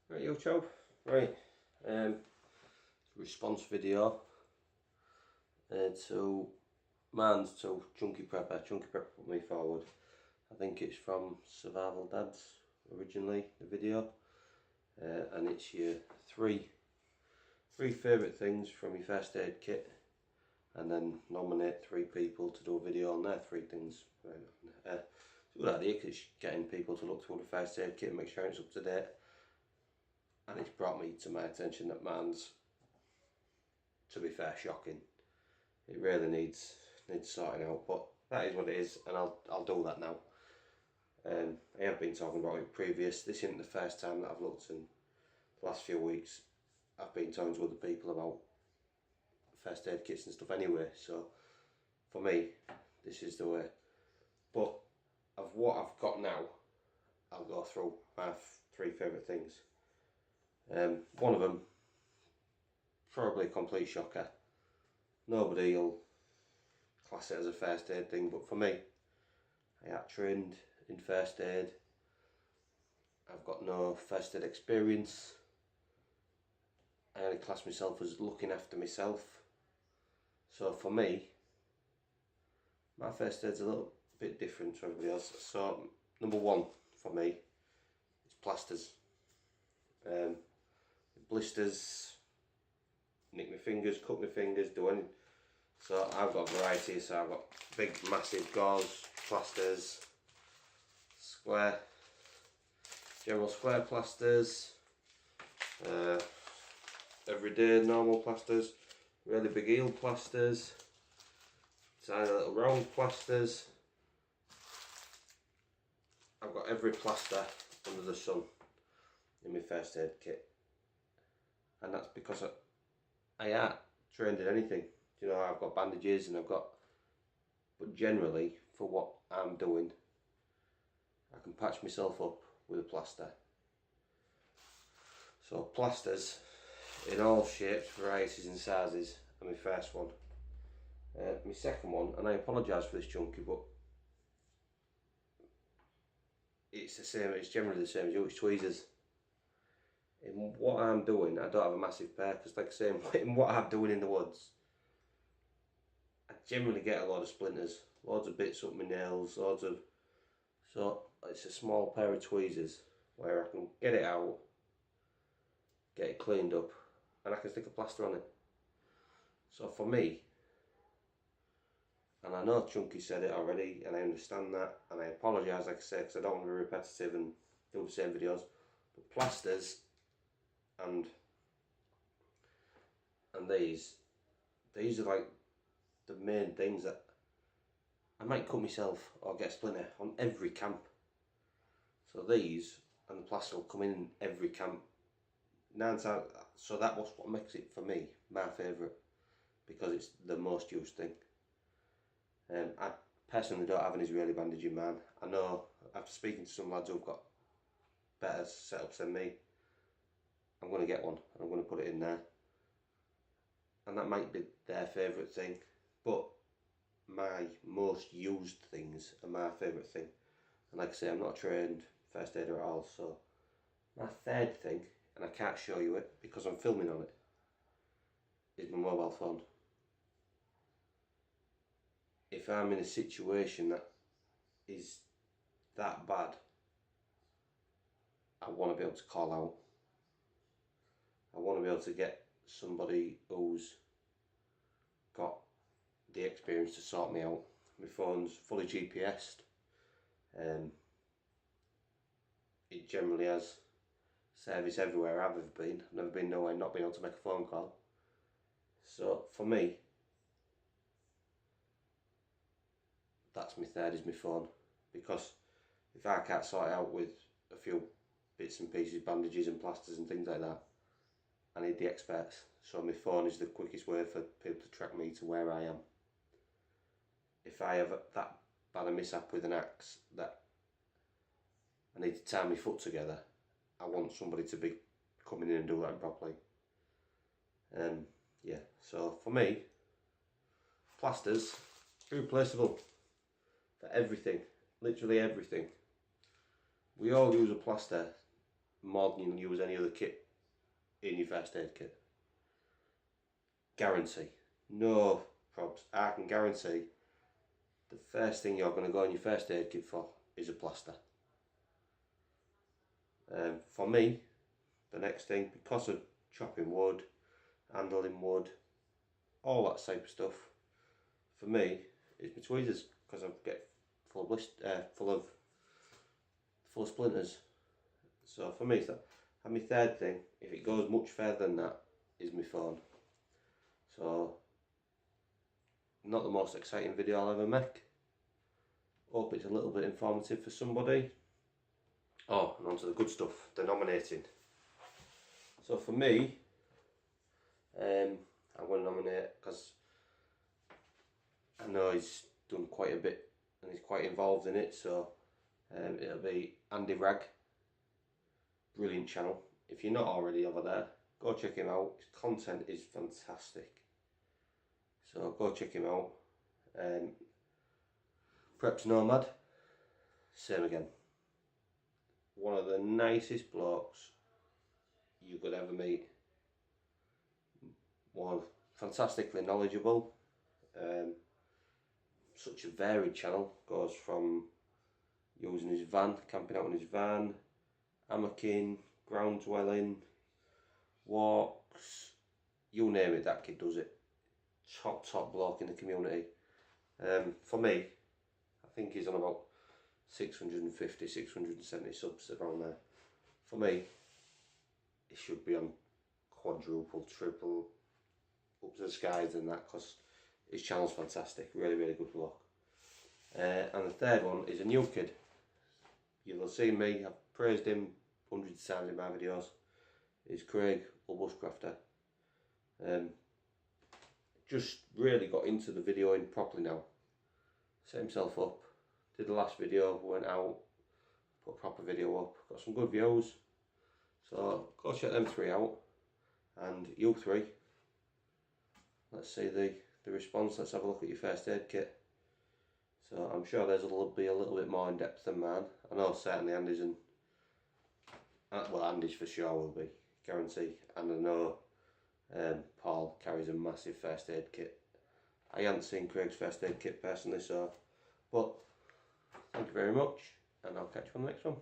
Right, YouTube. Right, response video to man's to Chunky Prepper. Chunky Prepper put me forward. I think it's from Survival Dads originally, the video, and it's your three favourite things from your first aid kit, and then nominate 3 people to do a video on their 3 things. It's a good idea because it's getting people to look through the first aid kit and make sure it's up to date. And it's brought me to my attention that man's, to be fair, shocking. It really needs sorting out, but that is what it is, and I'll do that now. I have been talking about it previous. This isn't the first time that I've looked in the last few weeks. I've been talking to other people about first aid kits and stuff anyway, so for me, this is the way. But of what I've got now, I'll go through my 3 favourite things. One of them, probably a complete shocker. Nobody will class it as a first aid thing, but for me, I got trained in first aid. I've got no first aid experience. I only class myself as looking after myself. So for me, my first aid's a little bit different to everybody else. So number 1 for me is plasters. Blisters, nick my fingers, cut my fingers, do anything. So I've got variety, so I've got big massive gauze plasters, square, general square plasters, everyday normal plasters, really big eel plasters, tiny little round plasters. I've got every plaster under the sun in my first aid kit. And that's because I ain't trained in anything. You know, I've got bandages and but generally, for what I'm doing, I can patch myself up with a plaster. So plasters in all shapes, varieties and sizes are my first one. My second one, and I apologise for this, Chunky, but it's the same, it's generally the same as you, it's tweezers. In what I'm doing, I don't have a massive pair, because like I say, in what I'm doing in the woods, I generally get a lot of splinters, loads of bits up my nails, so it's a small pair of tweezers where I can get it out, get it cleaned up, and I can stick a plaster on it. So for me, and I know Chunky said it already, and I understand that, and I apologise, like I say, because I don't want to be repetitive and do the same videos, but plasters and these are like the main things that I might cut myself or get a splinter on every camp. So these and the plaster will come in every camp. So that was what makes it for me my favourite, because it's the most used thing. I personally don't have an Israeli bandaging man. I know after speaking to some lads who've got better setups than me, I'm going to get one and I'm going to put it in there, and that might be their favourite thing, but my most used things are my favourite thing. And like I say, I'm not a trained first aider at all, so my third thing, and I can't show you it because I'm filming on it, is my mobile phone. If I'm in a situation that is that bad, I want to be able to call out. I want to be able to get somebody who's got the experience to sort me out. My phone's fully GPS'd. It generally has service everywhere I've ever been. I've never been nowhere not being able to make a phone call. So for me, that's my third, is my phone. Because if I can't sort it out with a few bits and pieces, bandages and plasters and things like that, I need the experts. So my phone is the quickest way for people to track me to where I am. If I have that bad a mishap with an axe that I need to tie my foot together, I want somebody to be coming in and do that properly. Yeah, so for me, plasters, irreplaceable for everything, literally everything. We all use a plaster more than you'll use any other kit in your first aid kit. Guarantee. No probs. I can guarantee the first thing you're going to go in your first aid kit for is a plaster. For me, the next thing, because of chopping wood, handling wood, all that type of stuff, for me, it's my tweezers, because I get full of splinters. So for me, it's that. And my third thing, if it goes much further than that, is my phone. So, not the most exciting video I'll ever make. Hope it's a little bit informative for somebody. Oh, and on to the good stuff, the nominating. So for me, I'm going to nominate, because I know he's done quite a bit and he's quite involved in it, so it'll be Andy Ragg. Brilliant channel. If you're not already over there, go check him out. His content is fantastic. So go check him out. Preps Nomad, same again. One of the nicest blokes you could ever meet. One fantastically knowledgeable. Such a varied channel. Goes from using his van, camping out in his van, hammocking, ground dwelling, walks, you name it, that kid does it. Top bloke in the community. For me, I think he's on about 650, 670 subs around there. For me, he should be on quadruple, triple, up to the skies and that, because his channel's fantastic. Really good bloke. And the third one is a new kid. You'll have seen me, I've praised him hundreds of times in my videos. Is Craig Bushcrafter. Just really got into the videoing properly now. Set himself up, did the last video, went out, put a proper video up, got some good views. So go check them three out, and you three, let's see the response. Let's have a look at your first aid kit. So I'm sure theirs will be a little bit more in depth than mine. I know certainly Andy's well, Andy's for sure will be, guarantee. And I know Paul carries a massive first aid kit. I haven't seen Craig's first aid kit personally, so, but thank you very much, and I'll catch you on the next one.